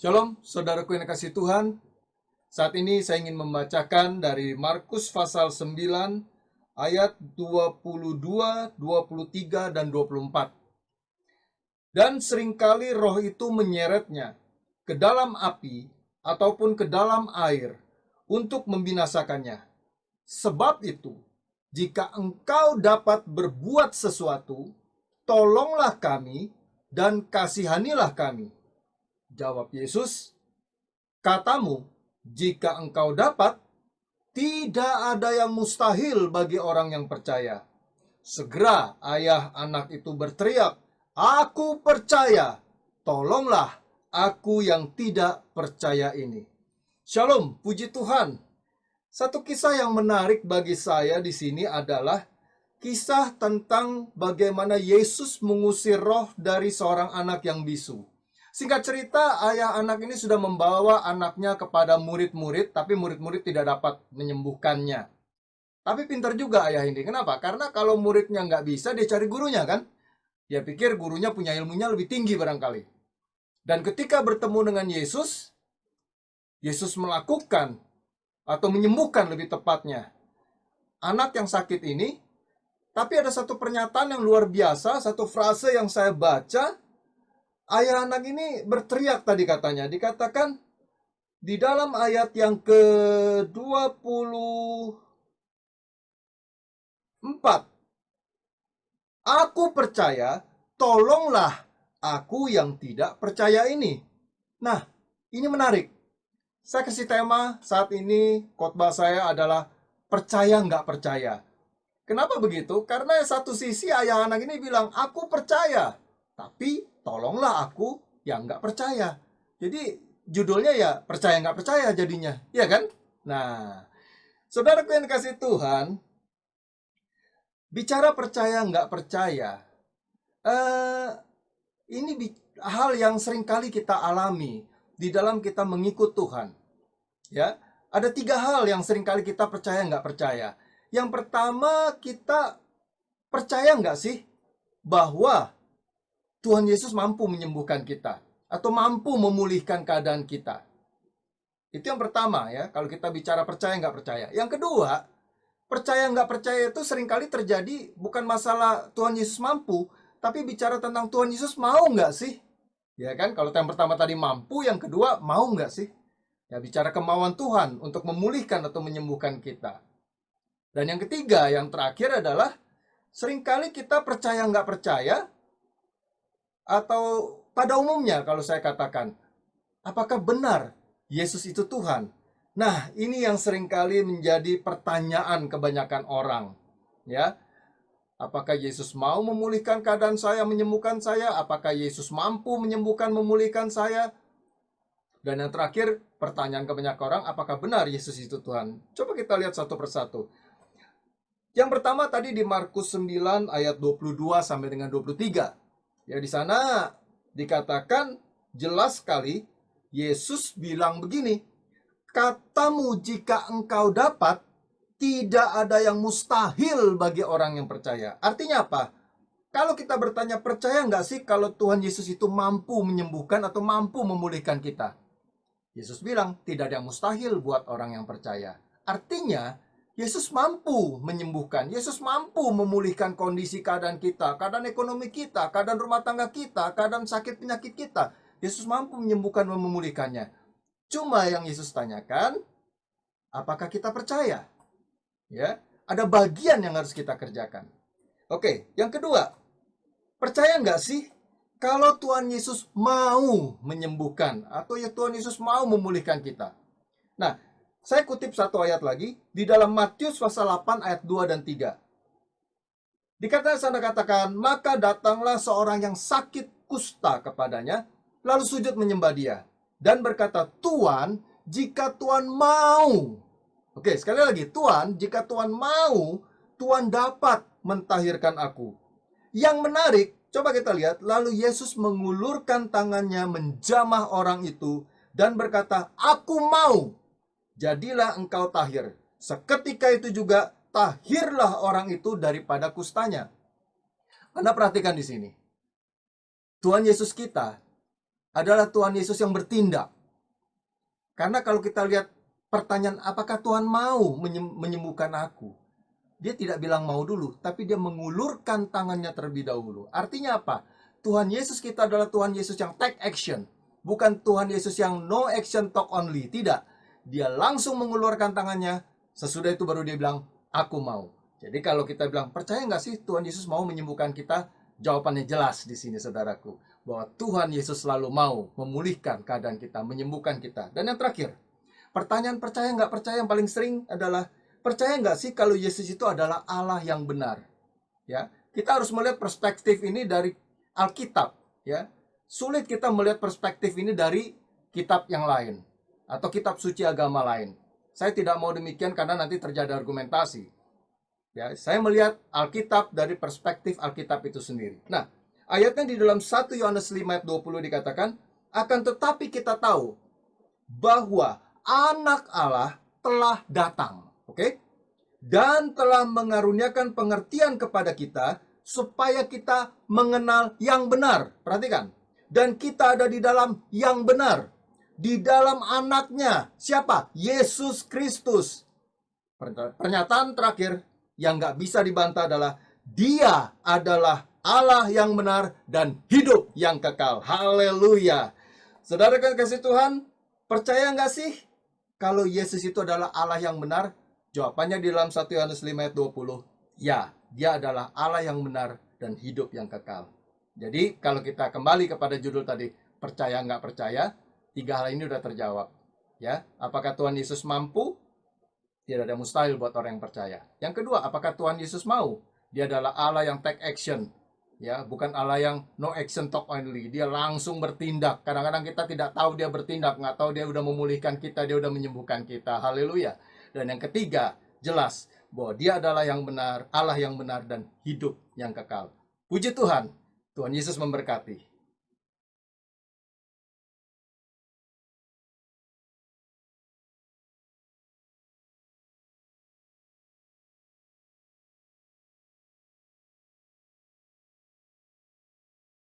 Shalom, saudaraku yang kasih Tuhan. Saat ini saya ingin membacakan dari Markus pasal 9 ayat 22, 23, dan 24. Dan seringkali roh itu menyeretnya ke dalam api ataupun ke dalam air untuk membinasakannya. Sebab itu, jika engkau dapat berbuat sesuatu, tolonglah kami dan kasihanilah kami. Jawab Yesus, katamu, jika engkau dapat, tidak ada yang mustahil bagi orang yang percaya. Segera ayah anak itu berteriak, aku percaya, tolonglah aku yang tidak percaya ini. Shalom, puji Tuhan. Satu kisah yang menarik bagi saya di sini adalah kisah tentang bagaimana Yesus mengusir roh dari seorang anak yang bisu. Singkat cerita, ayah anak ini sudah membawa anaknya kepada murid-murid, tapi murid-murid tidak dapat menyembuhkannya. Tapi pintar juga ayah ini. Kenapa? Karena kalau muridnya nggak bisa, dia cari gurunya kan? Dia pikir gurunya punya ilmunya lebih tinggi barangkali. Dan ketika bertemu dengan Yesus, Yesus melakukan atau menyembuhkan lebih tepatnya anak yang sakit ini. Tapi ada satu pernyataan yang luar biasa, satu frase yang saya baca. Ayah anak ini berteriak tadi katanya. Dikatakan di dalam ayat yang ke-24. Aku percaya, tolonglah aku yang tidak percaya ini. Nah, ini menarik. Saya kasih tema saat ini, khotbah saya adalah percaya nggak percaya. Kenapa begitu? Karena satu sisi ayah anak ini bilang, aku percaya. Tapi tolonglah aku yang nggak percaya. Jadi judulnya ya percaya nggak percaya jadinya. Iya kan? Nah, saudaraku yang dikasih Tuhan, bicara percaya nggak percaya, eh, ini hal yang sering kali kita alami di dalam kita mengikut Tuhan. Ya, ada tiga hal yang sering kali kita percaya nggak percaya. Yang pertama, kita percaya nggak sih bahwa Tuhan Yesus mampu menyembuhkan kita atau mampu memulihkan keadaan kita. Itu yang pertama ya, kalau kita bicara percaya nggak percaya. Yang kedua, percaya nggak percaya itu seringkali terjadi bukan masalah Tuhan Yesus mampu, tapi bicara tentang Tuhan Yesus mau nggak sih? Ya kan, kalau yang pertama tadi mampu, yang kedua mau nggak sih? Ya, bicara kemauan Tuhan untuk memulihkan atau menyembuhkan kita. Dan yang ketiga, yang terakhir adalah seringkali kita percaya nggak percaya, atau pada umumnya kalau saya katakan, apakah benar Yesus itu Tuhan? Nah, ini yang seringkali menjadi pertanyaan kebanyakan orang. Ya, apakah Yesus mau memulihkan keadaan saya, menyembuhkan saya? Apakah Yesus mampu menyembuhkan, memulihkan saya? Dan yang terakhir, pertanyaan kebanyakan orang, apakah benar Yesus itu Tuhan? Coba kita lihat satu persatu. Yang pertama tadi di Markus 9 ayat 22 sampai dengan 23. Ya, di sana dikatakan jelas sekali Yesus bilang begini, katamu jika engkau dapat, tidak ada yang mustahil bagi orang yang percaya. Artinya apa? Kalau kita bertanya, percaya nggak sih kalau Tuhan Yesus itu mampu menyembuhkan atau mampu memulihkan kita? Yesus bilang, tidak ada yang mustahil buat orang yang percaya. Artinya, Yesus mampu menyembuhkan. Yesus mampu memulihkan kondisi keadaan kita, keadaan ekonomi kita, keadaan rumah tangga kita, keadaan sakit penyakit kita. Yesus mampu menyembuhkan dan memulihkannya. Cuma yang Yesus tanyakan, apakah kita percaya? Ya, ada bagian yang harus kita kerjakan. Oke, yang kedua, percaya nggak sih kalau Tuhan Yesus mau menyembuhkan atau ya Tuhan Yesus mau memulihkan kita? Nah, saya kutip satu ayat lagi di dalam Matius pasal 8 ayat 2 dan 3. Dikatakan sana katakan, maka datanglah seorang yang sakit kusta kepadanya, lalu sujud menyembah dia dan berkata, Tuhan, jika Tuhan mau. Oke, sekali lagi, Tuhan, jika Tuhan mau, Tuhan dapat mentahirkan aku. Yang menarik, coba kita lihat, lalu Yesus mengulurkan tangannya menjamah orang itu dan berkata, aku mau, jadilah engkau tahir. Seketika itu juga tahirlah orang itu daripada kustanya. Anda perhatikan di sini. Tuhan Yesus kita adalah Tuhan Yesus yang bertindak. Karena kalau kita lihat pertanyaan, apakah Tuhan mau menyembuhkan aku? Dia tidak bilang mau dulu, tapi dia mengulurkan tangannya terlebih dahulu. Artinya apa? Tuhan Yesus kita adalah Tuhan Yesus yang take action. Bukan Tuhan Yesus yang no action talk only. Tidak. Dia langsung mengulurkan tangannya. Sesudah itu baru dia bilang, aku mau. Jadi kalau kita bilang, percaya nggak sih Tuhan Yesus mau menyembuhkan kita? Jawabannya jelas di sini, saudaraku. Bahwa Tuhan Yesus selalu mau memulihkan keadaan kita, menyembuhkan kita. Dan yang terakhir, pertanyaan percaya nggak percaya yang paling sering adalah, percaya nggak sih kalau Yesus itu adalah Allah yang benar? Ya, kita harus melihat perspektif ini dari Alkitab. Ya, sulit kita melihat perspektif ini dari kitab yang lain atau kitab suci agama lain. Saya tidak mau demikian karena nanti terjadi argumentasi. Ya, saya melihat Alkitab dari perspektif Alkitab itu sendiri. Nah, ayatnya di dalam 1 Yohanes 5 ayat 20 dikatakan, akan tetapi kita tahu bahwa anak Allah telah datang, oke? Dan telah mengaruniakan pengertian kepada kita supaya kita mengenal yang benar. Perhatikan. Dan kita ada di dalam yang benar. Di dalam anaknya. Siapa? Yesus Kristus. Pernyataan terakhir yang nggak bisa dibantah adalah dia adalah Allah yang benar dan hidup yang kekal. Haleluya. Saudara kan kasih Tuhan, percaya nggak sih kalau Yesus itu adalah Allah yang benar? Jawabannya di dalam 1 Yohanes 5 ayat 20. Ya, dia adalah Allah yang benar dan hidup yang kekal. Jadi kalau kita kembali kepada judul tadi, percaya nggak percaya, tiga hal ini sudah terjawab. Ya, apakah Tuhan Yesus mampu? Tidak ada mustahil buat orang yang percaya. Yang kedua, apakah Tuhan Yesus mau? Dia adalah Allah yang take action. Ya, bukan Allah yang no action talk only. Dia langsung bertindak. Kadang-kadang kita tidak tahu dia bertindak, nggak tahu dia udah memulihkan kita, dia udah menyembuhkan kita. Haleluya. Dan yang ketiga, jelas bahwa dia adalah yang benar, Allah yang benar dan hidup yang kekal. Puji Tuhan, Tuhan Yesus memberkati.